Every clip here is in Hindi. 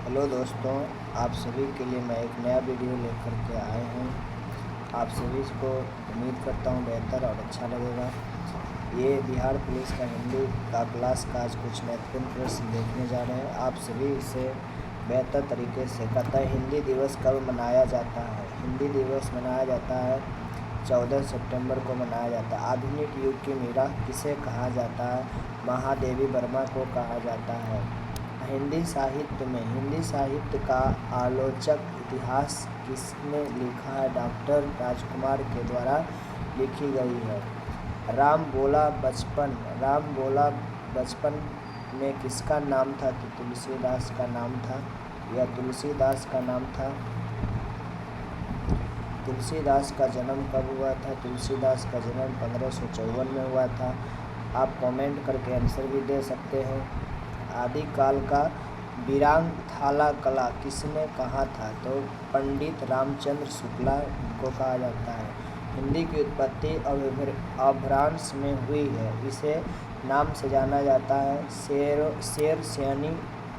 हेलो दोस्तों, आप सभी के लिए मैं एक नया वीडियो लेकर के आए हैं। आप सभी को उम्मीद करता हूँ बेहतर और अच्छा लगेगा। ये बिहार पुलिस का हिंदी का क्लास का आज कुछ महत्वपूर्ण प्रश्न देखने जा रहे हैं। आप सभी इसे बेहतर तरीके से कहता है। हिंदी दिवस कब मनाया जाता है? हिंदी दिवस मनाया जाता है 14 सितंबर को मनाया जाता है। आधुनिक युग की मीरा किसे कहा जाता है? महादेवी वर्मा को कहा जाता है। हिंदी साहित्य का आलोचक इतिहास किसने लिखा है? डॉक्टर राजकुमार के द्वारा लिखी गई है। राम बोला बचपन में किसका नाम था? तो तुलसीदास का नाम था। यह तुलसीदास का नाम था। तुलसीदास का जन्म कब हुआ था? तुलसीदास का जन्म 1554 में हुआ था। आप कमेंट करके आंसर भी दे सकते हैं। आदिकाल का विरांग थाला कला किसने कहा था? तो पंडित रामचंद्र शुक्ला को कहा जाता है। हिंदी की उत्पत्ति अपभ्रंश में हुई है। इसे नाम से जाना जाता है शेर शायरी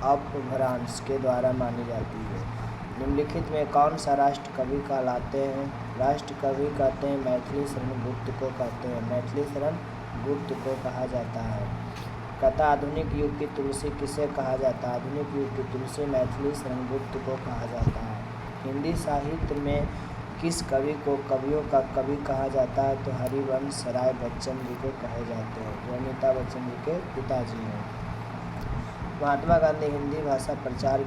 अपभ्रंश के द्वारा मानी जाती है। निम्नलिखित में कौन सा राष्ट्र कवि कहलाते हैं? राष्ट्र कवि कहते हैं मैथिली शरण गुप्त को कहते हैं। मैथिली शरण गुप्त को कहा जाता है। कहता आधुनिक युग की तुलसी किसे कहा जाता है? आधुनिक युग की तुलसी मैथिली शरण गुप्त को कहा जाता है। हिंदी साहित्य में किस कवि को कवियों का कवि कहा जाता है? तो हरिवंश राय बच्चन जी को कहे जाते हैं, जो अमिताभ बच्चन जी के पिताजी हैं। महात्मा गांधी हिंदी भाषा प्रचार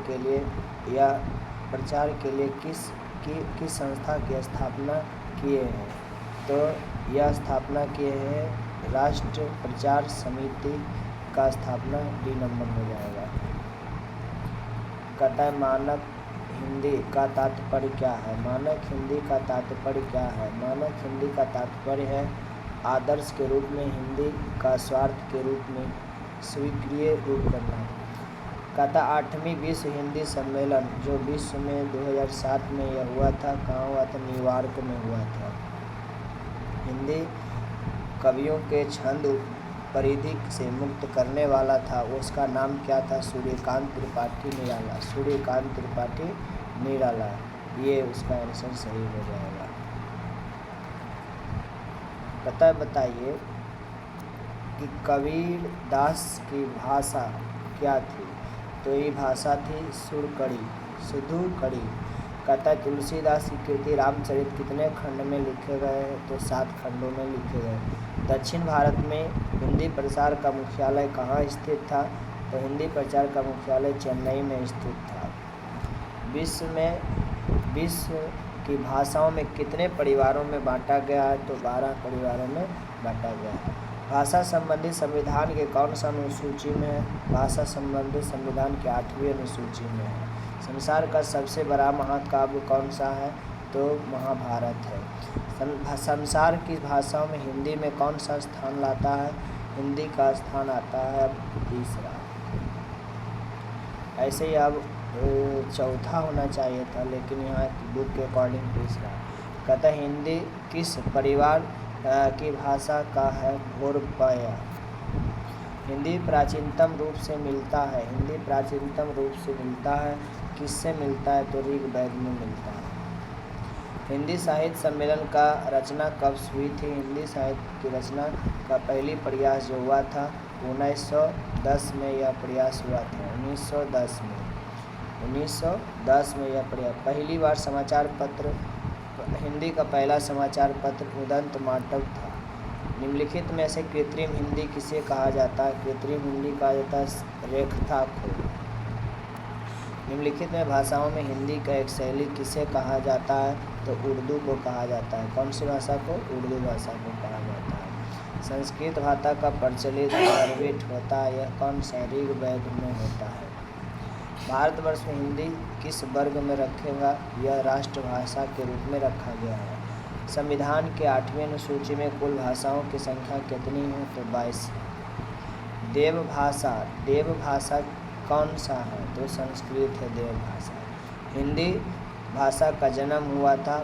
के लिए किस संस्था की स्थापना किए हैं? तो यह स्थापना किए हैं राष्ट्र प्रचार समिति का स्थापना डी नंबर हो जाएगा। कहता है मानक हिंदी का तात्पर्य क्या है? मानक हिंदी का तात्पर्य क्या है? मानक हिंदी का तात्पर्य है आदर्श के रूप में हिंदी का स्वार्थ के रूप में स्वीकार्य रूप करना। कहता 8वीं विश्व हिंदी सम्मेलन जो विश्व में 2007 में यह हुआ था, कहाँ हुआ था? न्यूयॉर्क में हुआ था। हिंदी कवियों के छंद परिधि से मुक्त करने वाला था, उसका नाम क्या था? सूर्यकांत त्रिपाठी निराला। सूर्यकांत त्रिपाठी निराला, ये उसका आंसर सही हो जाएगा। बताइए कि कबीरदास की भाषा क्या थी? तो ये भाषा थी सुधुकड़ी। कहता है तुलसीदास की कृति रामचरित कितने खंड में लिखे गए हैं? तो 7 खंडों में लिखे गए। दक्षिण भारत में हिंदी प्रचार का मुख्यालय कहाँ स्थित था? तो हिंदी प्रचार का मुख्यालय चेन्नई में स्थित था। विश्व की भाषाओं में कितने परिवारों में बांटा गया है? तो 12 परिवारों में बांटा गया है। भाषा संबंधी संविधान के कौन सा अनुसूची में है? भाषा संबंधी संविधान के 8वीं अनुसूची में है। संसार का सबसे बड़ा महाकाव्य कौन सा है? तो महाभारत है। संसार की भाषाओं में हिंदी में कौन सा स्थान लाता है? हिंदी का स्थान आता है तीसरा। ऐसे ही अब चौथा होना चाहिए था, लेकिन यहाँ बुक के अकॉर्डिंग तीसरा। कहता है हिंदी किस परिवार की भाषा का है? घोरपय। हिंदी प्राचीनतम रूप से मिलता है। हिंदी प्राचीनतम रूप से मिलता है, किससे मिलता है? तो ऋग्वेद में मिलता है। हिंदी साहित्य सम्मेलन का रचना कब हुई थी? हिंदी साहित्य की रचना का पहली प्रयास जो हुआ था 1910 में यह प्रयास हुआ था। 1910 में यह प्रयास। पहली बार समाचार पत्र हिंदी का पहला समाचार पत्र उदंत माटव था। निम्नलिखित में से कृत्रिम हिंदी किसे कहा जाता है? कृत्रिम हिंदी कहा जाता है रेखता को। निम्नलिखित में भाषाओं में हिंदी का एक शैली किसे कहा जाता है? तो उर्दू को कहा जाता है। कौन सी भाषा को? उर्दू भाषा को कहा जाता है। संस्कृत भाषा का प्रचलित सर्विट होता है, यह कौन सा? ऋग्वेद में होता है। भारतवर्ष में हिंदी किस वर्ग में रखेगा? यह राष्ट्रभाषा के रूप में रखा गया है। संविधान के 8वीं अनुसूची में कुल भाषाओं की संख्या कितनी है? तो 22। देवभाषा कौन सा है? तो संस्कृत है देवभाषा। हिंदी भाषा का जन्म हुआ था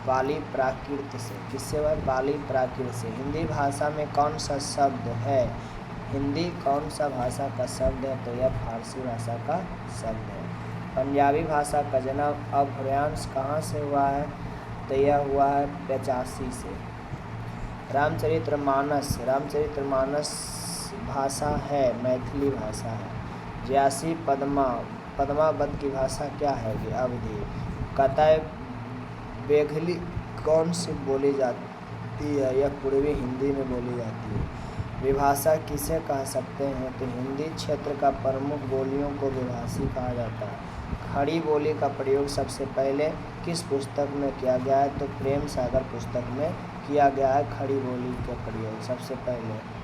पाली प्राकृत से। किससे हुआ? पाली प्राकृत से। हिंदी भाषा में कौन सा शब्द है? हिंदी कौन सा भाषा का शब्द है? तो यह फारसी भाषा का शब्द है। पंजाबी भाषा का जन्म अभ्रंश कहाँ से हुआ है? तो यह हुआ है 85 से। रामचरितमानस भाषा है, मैथिली भाषा है। 86 पद्मावत की भाषा क्या है? ये अवधी। कतय बेघली कौन सी बोली जाती है? यह पूर्वी हिंदी में बोली जाती है। विभाषा किसे कह सकते हैं? तो हिंदी क्षेत्र का प्रमुख बोलियों को विभाषी कहा जाता है। खड़ी बोली का प्रयोग सबसे पहले किस पुस्तक में किया गया है? तो प्रेम सागर पुस्तक में किया गया है खड़ी बोली का प्रयोग सबसे पहले।